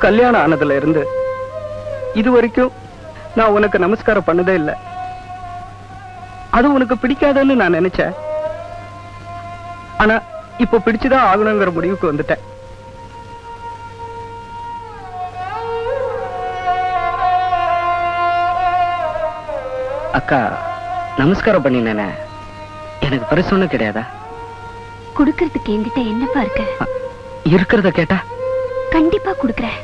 கல்யாணம் ஆனதுல இருந்து இது வரைக்கும் நான் உனக்கு நமஸ்காரம் பண்ணதே இல்லை. அது உனக்கு பிடிக்காதுன்னு நான் நினைச்சேன். ஆனா இப்ப பிடிச்சுதான் ஆகணுங்கிற முடிவுக்கு வந்துட்டேன். அக்கா, நமஸ்காரம் பண்ணினேனே, எனக்கு பரிசு ஒண்ணும் கிடையாதா? குடுக்கறதுக்கு என்கிட்ட என்னப்பா இருக்க? இருக்கிறத கேட்டா கண்டிப்பா குடுக்கறேன்.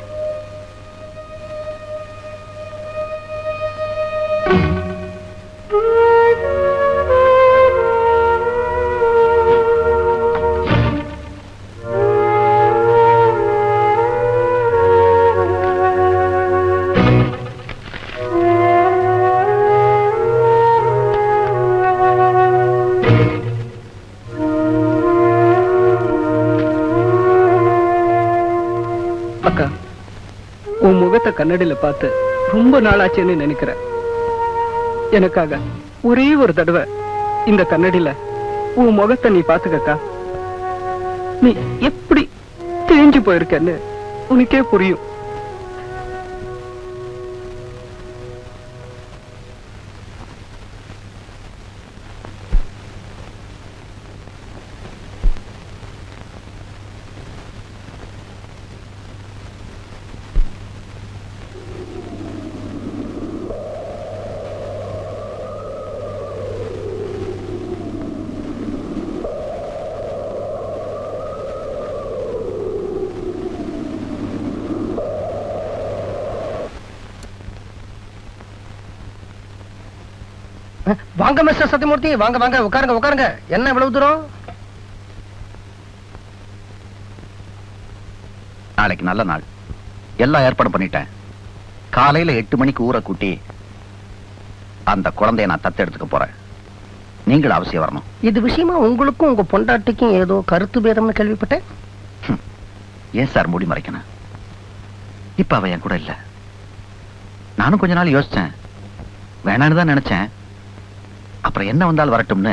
அக்கா, உன் முகத்தை கண்ணாடியில பார்த்து ரொம்ப நாளாச்சுன்னு நினைக்கிறேன். எனக்காக ஒரே ஒரு தடவை இந்த கண்ணாடியில உன் முகத்தை நீ பாத்துக்கக்கா. நீ எப்படி தேஞ்சு போயிருக்கன்னு உனக்கே புரியும். வாங்க மிஸ்டர் சத்தியமூர்த்தி, வாங்க வாங்க, உட்காருங்க உட்காருங்க. என்ன இவ்வளவு தூரம்? நாளைக்கு நல்ல நாள், எல்லாம் ஏற்பாடு பண்ணிட்டேன். காலையில 8 மணிக்கு ஊரை கூட்டி அந்த குழந்தைய நான் தத்தெடுத்துக்க போறேன். நீங்களும் அவசியம் வரணும். இது விஷயமா உங்களுக்கும் உங்க பொண்டாட்டிக்கும் ஏதோ கருத்து பேதம்னு கேள்விப்பட்டேன். ஏன் சார் மூடி மறைக்கணும்? இப்ப அவ என் கூட இல்ல. நானும் கொஞ்ச நாள் யோசிச்சேன், வேணான்னு தான் நினைச்சேன். அப்புறம் என்ன வந்தால் வரட்டும்னு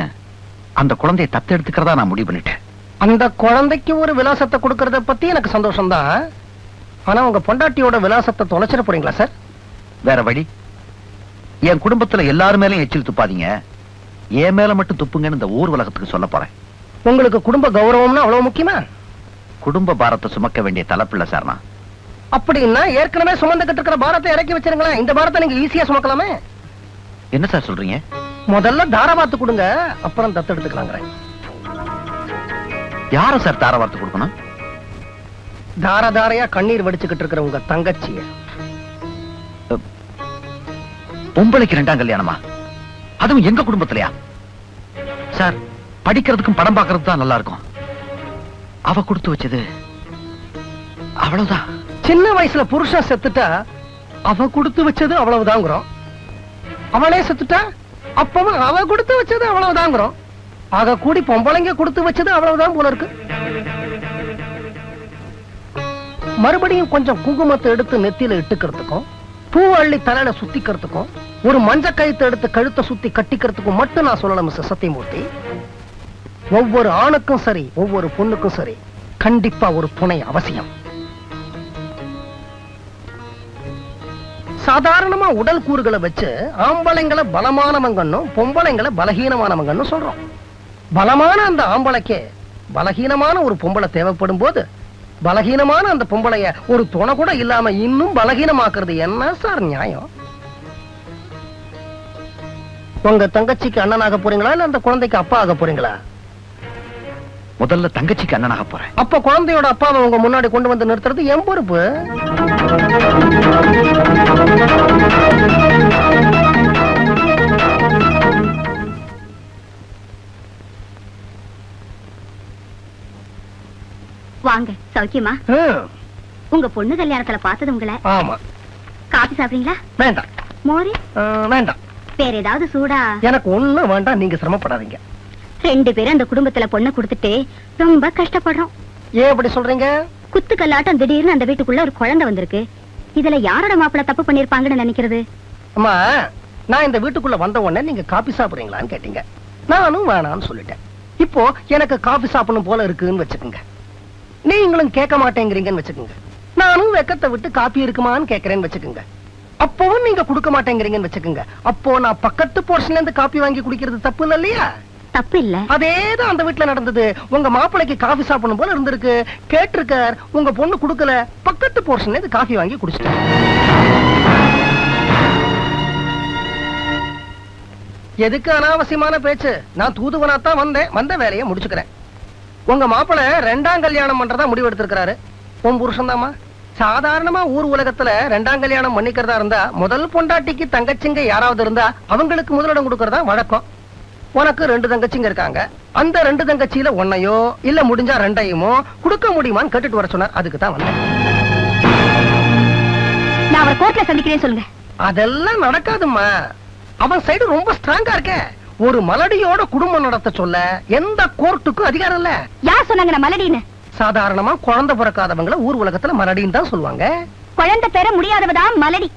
அந்த குழந்தையை தத்தெடுத்துக்கிறதா நான் முடிவு பண்ணிட்டேன். அந்த குழந்தைக்கு ஒரு விலாசத்தை கொடுக்கறத பத்தி எனக்கு சந்தோஷம் தான். ஆனா உங்க பொண்டாட்டியோட விலாசத்தை தொலைச்சிட போறீங்களா சார்? வேற வழி. என் குடும்பத்துல எல்லாரு மேலயும் எச்சில் துப்பாதீங்க, என் மேல மட்டும் துப்புங்கன்னு இந்த ஊர் உலகத்துக்கு சொல்ல போறேன். உங்களுக்கு குடும்ப கௌரவம்னா அவ்வளவு முக்கியமா? குடும்ப பாரத்தை சுமக்க வேண்டிய தலைப்பில்ல சார் நான். அப்படின்னா ஏற்கனவே சுமந்துகிட்டு இருக்கிற பாரத்தை இறக்கி வச்சிருங்களேன். இந்த பாரத்தை நீங்க ஈஸியா சுமக்கலாமே. என்ன சார் சொல்றீங்க? முதல்ல தாராவாத்து கொடுங்க, அப்புறம் தத்தெடுத்துக்கலாங்கிறேன். யார சார் தாராவாத்து கொடுக்கணும்? தார தாரையா கண்ணீர் வடிச்சுக்கிட்டு இருக்கிற உங்க தங்கச்சிய. பொம்பளைக்கு 2ஆம் கல்யாணமா? அதுவும் எங்க குடும்பத்திலயா? சார், படிக்கிறதுக்கும் படம் பார்க்கறது தான் நல்லா இருக்கும். அவ கொடுத்து வச்சது அவ்வளவுதான். சின்ன வயசுல புருஷன் செத்துட்டா அவ கொடுத்து வச்சது அவ்வளவுதாங்கிறோம். அவளே செத்துட்டா அப்பவும் அவ கொடுத்து வச்சது அவ்வளவுதாங்கிறோம். ஆக கூடி பொம்பளைங்க கொடுத்து வச்சது அவ்வளவுதான் போல இருக்கு. மறுபடியும் கொஞ்சம் குங்குமத்தை எடுத்து நெத்தியில இட்டுக்கிறதுக்கும், பூ அள்ளி தலையில சுத்திக்கிறதுக்கும், ஒரு மஞ்ச கயித்தை எடுத்து கழுத்தை சுத்தி கட்டிக்கிறதுக்கும் மட்டும் நான் சொல்லல மிஸ்டர் சத்தியமூர்த்தி. ஒவ்வொரு ஆணுக்கும் சரி, ஒவ்வொரு பொண்ணுக்கும் சரி, கண்டிப்பா ஒரு துணை அவசியம். சாதாரணமா உடல் கூறுகளை வச்சு ஆம்பளைங்களை பலமானவங்கன்னும் பொம்பளைங்களை பலகீனமானவங்கன்னு சொல்றோம். பலமான அந்த ஆம்பளைக்கு பலகீனமான ஒரு பொம்பளை தேவைப்படும் போது பலகீனமான அந்த பொம்பளைய ஒரு துணை கூட இல்லாம இன்னும் பலகீனமாக்குறது என்ன சார் நியாயம்? உங்க தங்கச்சிக்கு அண்ணனாக போறீங்களா இல்ல அந்த குழந்தைக்கு அப்பா ஆக போறீங்களா? முதல்ல தங்கச்சிக்கு அண்ணனாக போறேன். அப்ப குழந்தையோட அப்பாவை உங்க முன்னாடி கொண்டு வந்து நிறுத்துறது என் பொறுப்பு. வாங்க, சௌக்கியமா? உங்க பொண்ணு கல்யாணத்துல பார்த்தது உங்களை. ஆமா. காபி சாப்பிடுறீங்களா? வேண்டாம். மோரு? வேண்டாம். வேற ஏதாவது சூடா? எனக்கு ஒண்ணும் வேண்டாம், நீங்க சிரமப்படாதீங்க. 2 பேரும் அந்த குடும்பத்துல பொண்ணை கொடுத்துட்டு ரொம்ப கஷ்டப்படுறோம். ஏன் அப்படி சொல்றீங்க? குத்து கல்லாட்டம் திடீர்னு அந்த வீட்டுக்குள்ள ஒரு குழந்தை வந்திருக்கு. இதுல யாரோட மாப்பிள்ள தப்பு பண்ணிருப்பாங்கன்னு நினைக்கிறது? அம்மா, நான் இந்த வீட்டுக்குள்ள வந்த உடனே நீங்க காபி சாப்பிடுறீங்களான்னு கேட்டீங்க. நானும் வேணான்னு சொல்லிட்டேன். இப்போ எனக்கு காபி சாப்பிடணும் போல இருக்குன்னு வச்சுக்கோங்க. நீங்களும் கேட்க மாட்டேங்கிறீங்கன்னு வச்சுக்கோங்க. நானும் வெக்கத்தை விட்டு காப்பி இருக்குமான்னு கேக்குறேன்னு வச்சுக்கோங்க. அப்பவும் நீங்க கொடுக்க மாட்டேங்கிறீங்கன்னு வச்சுக்கோங்க. அப்போ நான் பக்கத்து போர்ஷன்ல இருந்து காப்பி வாங்கி குடிக்கிறது தப்பு இல்லையா? தப்பு இல்ல. அதேதான் அந்த வீட்டுல நடந்தது. உங்க மாப்பிளைக்கு காஃபி சாப்பிடணும் போல இருந்திருக்கு, கேட்டிருக்கார், உங்க பொண்ணு குடுக்கல, பக்கத்து போர்ஷன்ல இருந்து காஃபி வாங்கி குடிச்சிட்டார். எதுக்கு அனாவசியமான பேச்சு? நான் தூதுவனாத்தான் வந்தேன், வந்த வேலையை முடிச்சுக்கிறேன். உங்க மாப்பிளை 2ஆம் கல்யாணம் பண்றதா முடிவு எடுத்திருக்கிறாரு. உன் புருஷன் தாமா. சாதாரணமா ஊர் உலகத்துல 2ஆம் கல்யாணம் பண்ணிக்கிறதா இருந்தா முதல் பொண்டாட்டிக்கு தங்கச்சிங்க யாராவது இருந்தா அவங்களுக்கு முதலிடம் கொடுக்கறதா வழக்கம். உனக்கு 2 தங்கச்சிங்க இருக்காங்க. அந்த 2 தங்கச்சியில ஒன்னையோ இல்ல முடிஞ்சா 2ஐயுமோ கொடுக்க முடியுமான்னு கேட்டுட்டு வர சொன்னார். அதுக்கு தான் வந்தேன். நான் அவரை கோர்ட்ல சந்திக்கிறேன் சொல்லுங்க. அதெல்லாம் நடக்காதும்மா. அவன் சைடு ரொம்ப ஸ்ட்ராங்கா இருக்க. ஒரு மலடியோட குடும்பம் நடத்த சொல்ல எந்த கோர்ட்டுக்கும் அதிகாரம் இல்ல. யார் சொன்னாங்க நான் மலடின்னு? சாதாரணமா குழந்தை பிறக்காதவங்கள ஊர் உலகத்துல மலடின்னு தான் சொல்லுவாங்க. குழந்தை பெற முடியாதவதான் மலடி.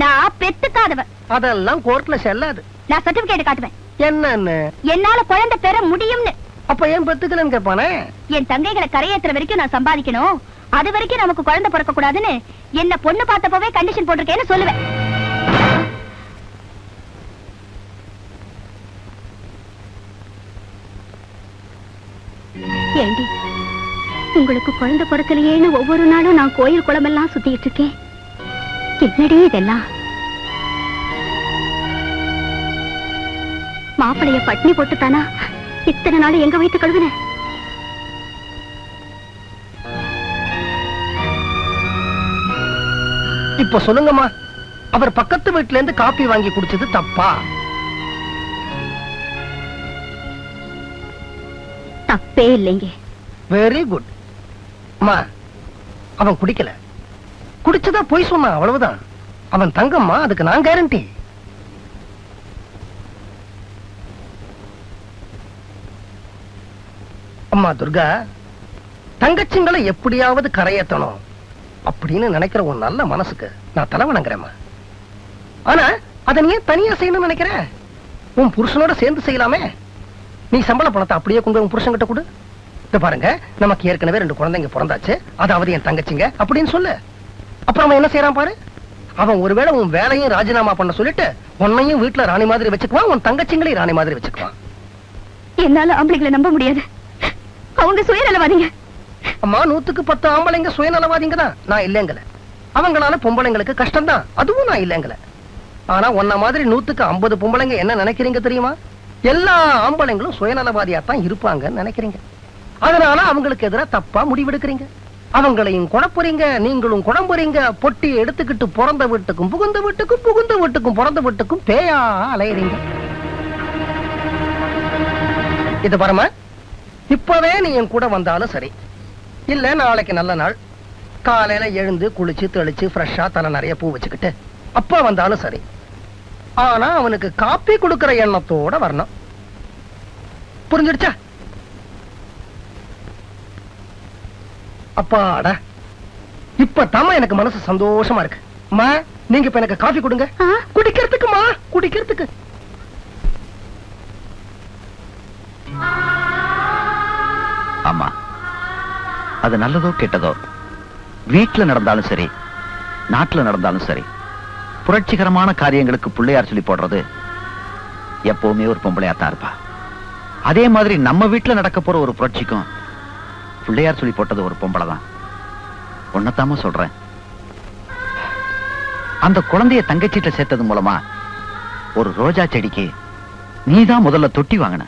நான் பெத்துக்காதவ. அதெல்லாம் கோர்ட்ல செல்லாது. நான் சர்டிபிகேட் காட்டுவேன். என்னன்னு? என்னால குழந்தை பெற முடியும்னு. அப்ப ஏன் பெத்துக்கலன்னு கேட்பானே? என் தங்கைகளை கரையேற்றுற வரைக்கும் நான் சம்பாதிக்கணும், அது வரைக்கும் நமக்கு குழந்தை பிறக்க கூடாதுன்னு என்ன பொண்ணு பார்த்தப்பவே கண்டிஷன் போட்டிருக்கேன்னு சொல்லுவேன். ஏண்டி, உங்களுக்கு குழந்தை பிறக்கலையேன்னு ஒவ்வொரு நாளும் நான் கோயில் குளமெல்லாம் சுத்திட்டு இருக்கேன். என்னடி இதெல்லாம்? மாப்பிளைய பட்னி போட்டுத்தானா இத்தனை நாள் எங்க வைத்து கழுவுன? இப்ப சொல்லுங்கம்மா, அவர் பக்கத்து வீட்டுல இருந்து காப்பி வாங்கி குடிச்சது தப்பா? தப்பே இல்லைங்க. Very good. அம்மா, அவன் குடிக்கல, குடிச்சதா போய் சொன்னான், அவ்வளவுதான். அவன் தங்கம்மா, அதுக்கு நான் கேரண்டி. அம்மா துர்கா, தங்கச்சிங்களை எப்படியாவது கரையேத்தணும் அப்படின்னு நினைக்கிற உன் நல்ல மனசுக்கு நான் தலை வணங்குறேம்மா. ஆனா அதை நீ தனியா செய்யணும்னு நினைக்கிற? உன் புருஷனோட சேர்ந்து செய்யலாமே. நீ சம்பள பணத்தை அப்படியே கொண்டு உன் புருஷன் கிட்ட கொடு. இத பாருங்க, நமக்கு ஏற்கனவே 2 குழந்தைங்க பிறந்தாச்சு, அதாவது என் தங்கச்சிங்க அப்படின்னு சொல்லு. அப்புறம் அவன் என்ன செய்யறான் பாரு. அவன் ஒருவேளை உன் வேலையும் ராஜினாமா பண்ண சொல்லிட்டு உன்னையும் வீட்டுல ராணி மாதிரி வச்சுக்குவான், உன் தங்கச்சிங்களையும் ராணி மாதிரி வச்சுக்குவான். என்னால ஆம்பளைங்களை நம்ப முடியாது. அவங்க சுயநலவாதிங்க. அம்மா, 100க்கு 10 ஆம்பளைங்க சுயநலவாதிங்க தான், நான் இல்லைங்கல. அவங்களால பொம்பளைங்களுக்கு கஷ்டம் தான், அதுவும் நான் இல்லைங்கல. ஆனா உன்ன மாதிரி 100க்கு 50 பொம்பளைங்க என்ன நினைக்கிறீங்க தெரியுமா? எல்லா ஆம்பளைங்களும் சுயநலவாதியாத்தான் இருப்பாங்கன்னு நினைக்கிறீங்க. அதனால அவங்களுக்கு எதிராக தப்பா முடிவெடுக்கிறீங்க. அவங்களையும் குழப்புறீங்க, நீங்களும் குழம்புறீங்க. பொட்டி எடுத்துக்கிட்டு பிறந்த வீட்டுக்கும் புகுந்த வீட்டுக்கும், புகுந்த வீட்டுக்கும் பிறந்த வீட்டுக்கும் பேயா அலையறீங்க. இது பாருமா, இப்பவே நீ என் கூட வந்தாலும் சரி, இல்ல நாளைக்கு நல்ல நாள் காலையில எழுந்து குளிச்சு தெளிச்சு ஃப்ரெஷ்ஷா தலை நிறைய பூ வச்சுக்கிட்டு அப்பா வந்தாலும் சரி. ஆனா அவனுக்கு காப்பி கொடுக்கிற எண்ணத்தோட வரணும். புரிஞ்சிடுச்சா? அப்பாடா, இப்ப தாமா எனக்கு மனசு சந்தோஷமா இருக்கு. அம்மா, நீங்க இப்ப எனக்கு காஃபி கொடுங்க. குடிக்கிறதுக்குமா? குடிக்கிறதுக்கு. ஆமா, அது நல்லதோ கெட்டதோ, வீட்டுல நடந்தாலும் சரி, நாட்டுல நடந்தாலும் சரி, புரட்சிகரமான காரியங்களுக்கு பிள்ளையார் சொல்லி போடுறது எப்பவுமே ஒரு பொம்பளையாத்தான் இருப்பா. அதே மாதிரி நம்ம வீட்டுல நடக்க போற ஒரு புரட்சிக்கும் பிள்ளையார் சொல்லி போட்டது ஒரு பொம்பளை தான். ஒன்னத்தாம சொல்றேன், அந்த குழந்தைய தங்கச்சிட்ட சேர்த்தது மூலமா ஒரு ரோஜா செடிக்கு நீதான் முதல்ல தொட்டி வாங்கின.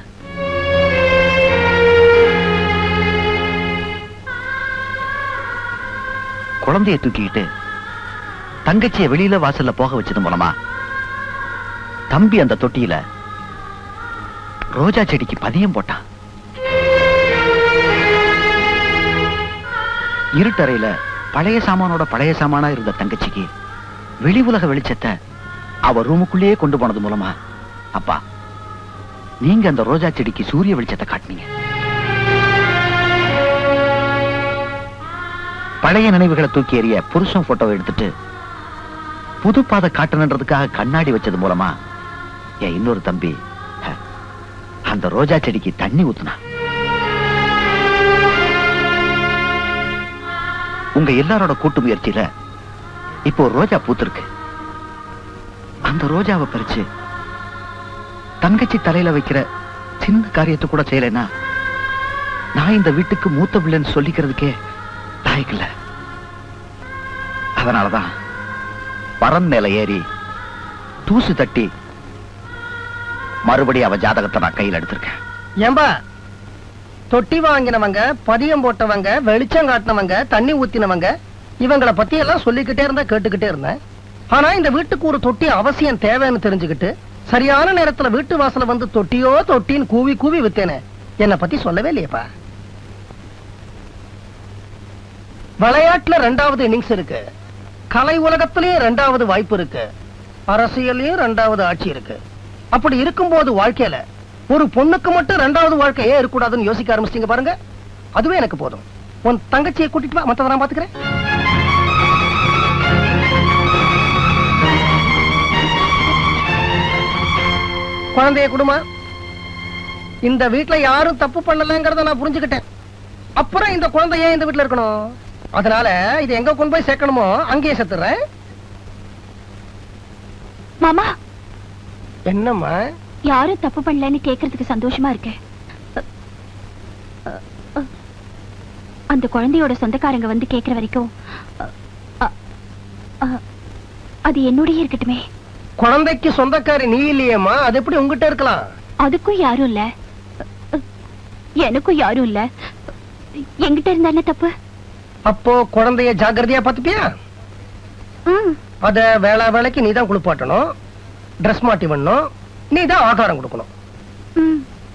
குழந்தைய தூக்கிட்டு தங்கச்சிய வெளியில வாசல்ல போக வச்சது மூலமா தம்பி அந்த தொட்டியில ரோஜா செடிக்கு பதியம் போட்டான். இருட்டறையில பழைய சாமானோட பழைய சாமானா இருந்த தங்கச்சிக்கு வெளி உலக வெளிச்சத்தை அவ ரூமுக்குள்ளேயே கொண்டு போனது மூலமா அப்பா நீங்க அந்த ரோஜா செடிக்கு சூரிய வெளிச்சத்தை காட்டினீங்க. பழைய நினைவுகளை தூக்கி எறிய புருஷன் போட்டோவை எடுத்துட்டு புது பாதை காட்டணுன்றதுக்காக கண்ணாடி வச்சது மூலமா என் இன்னொரு தம்பி அந்த ரோஜா செடிக்கு தண்ணி ஊத்துனா. உங்க எல்லாரோட கூட்டு முயற்சியில இப்போ ஒரு ரோஜா பூத்திருக்கு. அந்த ரோஜாவை பறிச்சு தங்கச்சி தலையில வைக்கிற சின்ன காரியத்தை கூட செய்யலைன்னா நான் இந்த வீட்டுக்கு மூத்த பிள்ளைன்னு சொல்லிக்கிறதுக்கே லாயக்கில்ல. அதனாலதான் பரன் மேல ஏறி தூசு தட்டி மறுபடியும் அவ ஜாதகத்தை நான் கையில் எடுத்திருக்கேன். ஏம்பா, தொட்டி வாங்கினவங்க, பதியம் போட்டவங்க, வெளிச்சம் காட்டினவங்க, தண்ணி ஊத்தினவங்க, இவங்களை பத்தி எல்லாம் சொல்லிக்கிட்டே இருந்தா கேட்டுக்கிட்டே இருந்தேன். ஆனா இந்த வீட்டுக்கு ஒரு தொட்டி அவசியம் தேவைன்னு தெரிஞ்சுக்கிட்டு சரியான நேரத்துல வீட்டு வாசல வந்து தொட்டியோ தொட்டின்னு கூவி கூவி வித்தேனே, என்னை பத்தி சொல்லவே இல்லையப்பா. விளையாட்டுல 2வது இன்னிங்ஸ் இருக்கு, கலை உலகத்திலயும் 2வது வாய்ப்பு இருக்கு, அரசியலையும் 2வது ஆட்சி இருக்கு. அப்படி இருக்கும்போது வாழ்க்கையில ஒரு பொண்ணுக்கு மட்டும் 2வது வாழ்க்கை ஏன் இருக்கக்கூடாதுன்னு யோசிக்க ஆரம்பிச்சிட்டீங்க பாருங்க. அதுவே எனக்கு போதும். உன் தங்கச்சியை கூட்டிட்டு வா, மத்தத நான் பாத்துக்கிறேன். குழந்தைய குடுமா, இந்த வீட்டுல யாரும் தப்பு பண்ணலங்கிறத நான் புரிஞ்சுக்கிட்டேன். அப்புறம் இந்த குழந்தை ஏன் இந்த வீட்டுல இருக்கணும்? அதனால இது எங்க கொண்டு போய் சேர்க்கணுமோ அங்கேயே சேர்த்துறேன். மாமா, என்னம்மா? யாரும் தப்பு பண்ணலன்னு கேக்குறதுக்கு சந்தோஷமா இருக்கு. அந்த குழந்தையோட சொந்தக்காரங்க வந்து கேக்குற வரைக்கும் அது என்னோடய இருக்கட்டுமே. குழந்தைக்கு சொந்தக்காரி நீ இல்லையேம்மா, அது எப்படி உங்ககிட்ட இருக்கலாம்? அதுக்கும் யாரும் இல்ல, எனக்கும் யாரும் இல்ல. என்கிட்ட இருந்தா என்ன தப்பு? அப்போ குழந்தைய ஜாக்கிரதையா பாத்துப்பியா? அத வேளா வேலைக்கு நீதான் குளிப்பாட்டணும், ட்ரெஸ் மாட்டி பண்ணணும், நீதான் ஆகாரம் கொடுக்கணும்.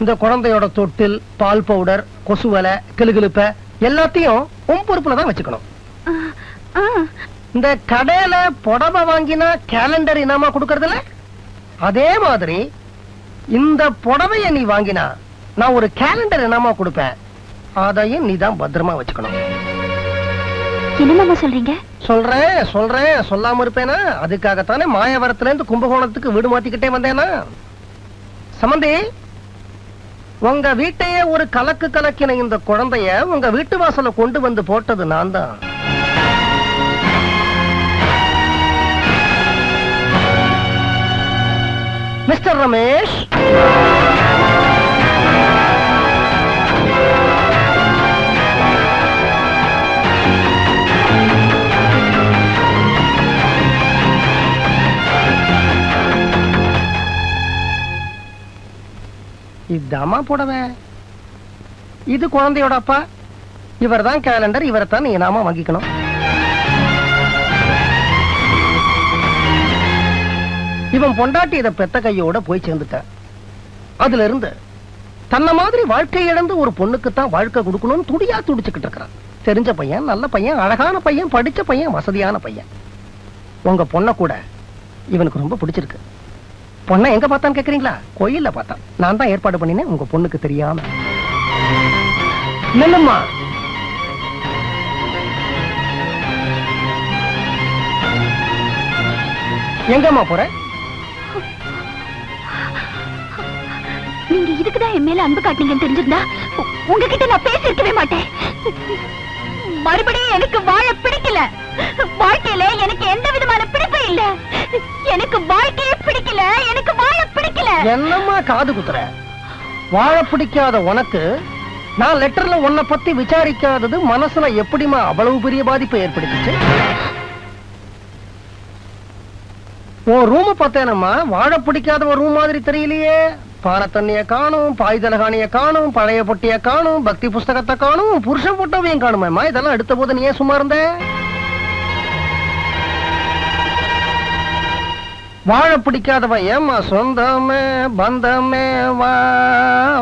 இந்த குழந்தையோட தொட்டில், பால் பவுடர், கொசுவலை, கிளுகிழுப்ப எல்லாத்தையும் உன் பொறுப்புலதான் வச்சுக்கணும். இந்த கடையில புடவை வாங்கினா கேலண்டர் இனாமா கொடுக்கறதுல அதே மாதிரி இந்த புடவைய நீ வாங்கினா நான் ஒரு கேலண்டர் இனாமா கொடுப்பேன். அதையும் நீதான் பத்திரமா வச்சுக்கணும். என்னமா சொல்றீங்க? சொல்றேன் சொல்லாம இருப்பேனா? அதுக்காகத்தானே மாயவரத்துல இருந்து கும்பகோணத்துக்கு வீடு மாத்திக்கிட்டே வந்தேனா. சம்பந்தி, உங்க வீட்டையே ஒரு கலக்கு கலக்கின இந்த குழந்தைய உங்க வீட்டு வாசல கொண்டு வந்து போட்டது நான் தான். மிஸ்டர் ரமேஷ், இதாமா போடவே. இது குழந்தையோட அப்பா, இவர் தான் கேலண்டர், இவரைத்தான் நீ நாம வாங்கிக்கணும். இவன் பொண்டாட்டி இதை பெத்த கையோட போய் சேர்ந்துட்ட. அதுல இருந்து தன்னை மாதிரி வாழ்க்கை இழந்து ஒரு பொண்ணுக்குத்தான் வாழ்க்கை கொடுக்கணும்னு துடியா துடிச்சுக்கிட்டு இருக்கிறான். தெரிஞ்ச பையன், நல்ல பையன், அழகான பையன், படிச்ச பையன், வசதியான பையன். உங்க பொண்ணை கூட இவனுக்கு ரொம்ப பிடிச்சிருக்கு. பொண்ணை எங்க பார்த்தான்னு கேக்குறீங்களா? கோயில்ல பார்த்தான். நான் தான் ஏற்பாடு பண்ணினேன், உங்க பொண்ணுக்கு தெரியாம. நல்லம்மா, எங்கம்மா போற? நீங்க இதுக்குதான் என் மேல அன்பு காட்டினீங்கன்னு தெரிஞ்சிருந்தா உங்ககிட்ட நான் பேசிருக்கவே மாட்டேன். மறுபடியும் எனக்கு வாழ பிடிக்கல. வாழ்க்கையில எனக்கு எந்த விதமான பிடிப்பும் இல்ல. எனக்கு வாழ்க்கையே பிடிக்கல, எனக்கு வாழ பிடிக்கல. என்னம்மா காது குத்துற? வாழ பிடிக்காத உனக்கு நான் லெட்டர்ல உன்னை பத்தி விசாரிக்காதது மனசுல எப்படிமா அவ்வளவு பெரிய பாதிப்பை ஏற்படுத்திச்சு? உன் ரூம் பார்த்தேனம்மா, வாழ பிடிக்காத ஒரு ரூம் மாதிரி தெரியலையே. பானை தண்ணிய காணும், பாய்தலகாணிய காணும், பழைய பொட்டிய காணும், பக்தி புஸ்தகத்தை காணும், புருஷன் போட்டோவையும் காணுமேம்மா. இதெல்லாம் எடுத்த போது நீ ஏன் சும்மா இருந்த? வாழ பிடிக்காதவ ஏம்மா சொந்தமே பந்தமே வா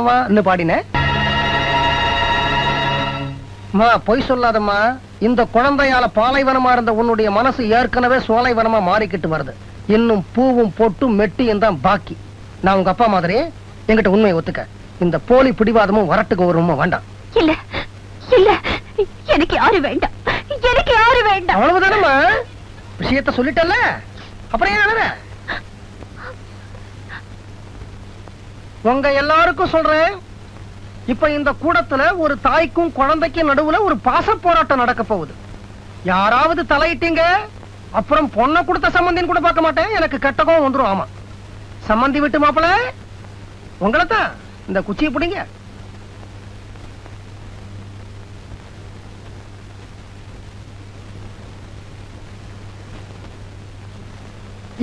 வான்னு பாடின? பொய் சொல்லாதம்மா. இந்த குழந்தையால பாலைவனமா இருந்த உன்னுடைய மனசு ஏற்கனவே சோலைவனமா மாறிக்கிட்டு வருது. இன்னும் பூவும் பொட்டும் மெட்டியும் தான் பாக்கி. நான் உங்க அப்பா மாதிரி என்கிட்ட உண்மையை ஒத்துக்க. இந்த போலி பிடிவாதமும் வரட்டுக்கு ஒரு வேண்டாம். இல்ல இல்ல, எனக்கு யாரு வேண்டாம், எனக்கு யாரு வேண்டாம். அவ்வளவுதானம்மா, விஷயத்த சொல்லிட்டல்ல, அப்புறம் ஏன் அழற? உங்க எல்லாருக்கும் சொல்றேன், இப்ப இந்த கூடத்துல ஒரு தாய்க்கும் குழந்தைக்கும் நடுவுல ஒரு பாச போராட்டம் நடக்க போகுது. யாராவது தலையிட்டீங்க அப்புறம் பொண்ணை கொடுத்த சம்பந்தின்னு கூட பார்க்க மாட்டேன். எனக்கு கெட்டகம் வந்துரும். ஆமா, சம்பந்தி விட்டு மாப்பிள உங்களைத்தான். இந்த குச்சியை பிடிங்க.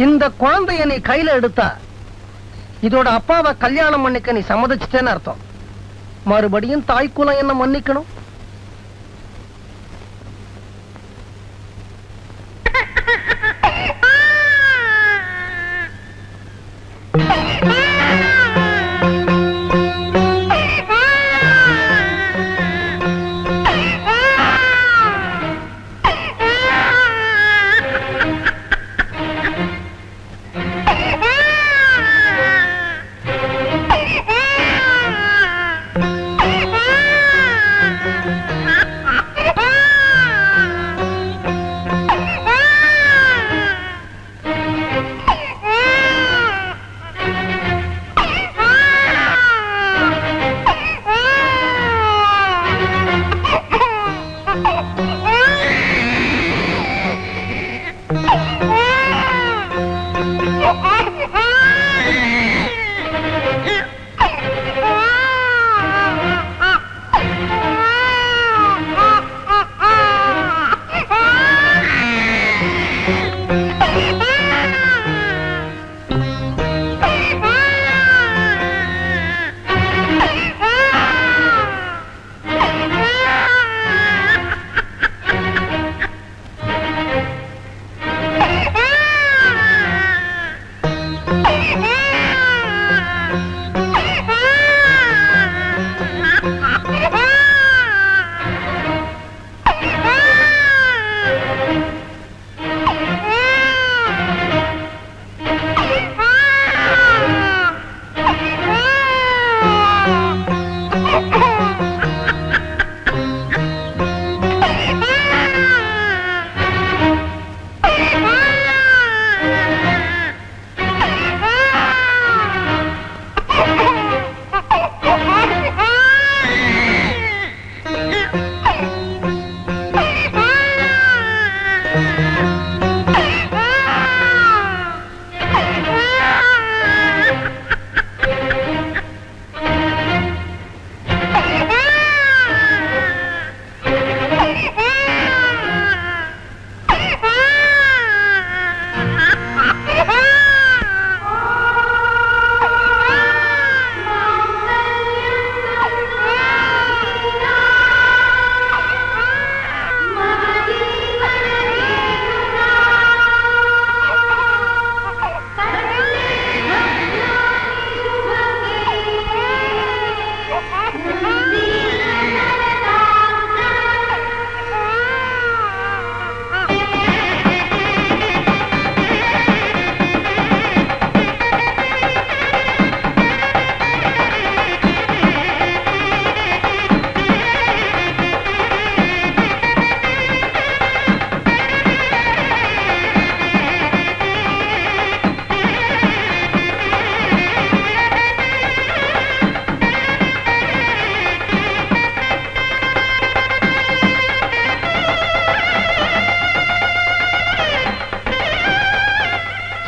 இந்த குழந்தைய நீ கையில எடுத்தா இதோட அப்பாவை கல்யாணம் பண்ணிக்க நீ சம்மதிச்சிட்டேன்னு அர்த்தம். மறுபடியும் தாய்க்குலம் என்ன மன்னிக்கணும்.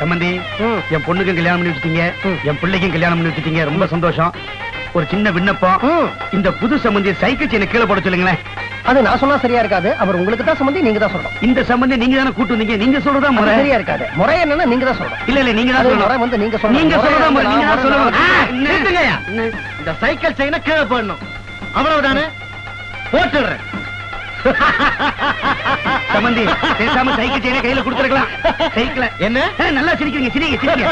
சம்பந்தி, என் பொண்ணுக்கும் கல்யாணம் பண்ணி வச்சுட்டீங்க, என் பிள்ளைக்கும் கல்யாணம் பண்ணி வச்சுட்டீங்க. ரொம்ப சந்தோஷம். ஒரு சின்ன விண்ணப்பம், இந்த புது சம்பந்தி சைக்கிள் செயினை கீழே போட சொல்லுங்களேன். அது நான் சொன்னா சரியா இருக்காது. அவர் உங்களுக்கு தான் சம்பந்தி, நீங்க தான் சொல்லணும். இந்த சம்பந்தி நீங்க தானே கூட்டு வந்தீங்க, நீங்க சொல்றதா முறை. சரியா இருக்காது. முறை என்னன்னா நீங்க தான் சொல்லணும். இல்ல இல்ல, நீங்க தான் சொல்லணும். முறை வந்து நீங்க சொல்லணும். நீங்க சொல்றதா முறை, நீங்க தான் சொல்லணும். நிறுத்துங்கய்யா. இந்த சைக்கிள் செயினை கீழே போடணும், அவ்வளவுதானே. போட்டுடுறேன். சம்பந்தி, பேசாம சைக்கிள் செயினை கையில கொடுத்துருக்கலாம். சைக்கிள் என்ன நல்லா சிரிக்கிறீங்க, சிரிங்க சிரிங்க.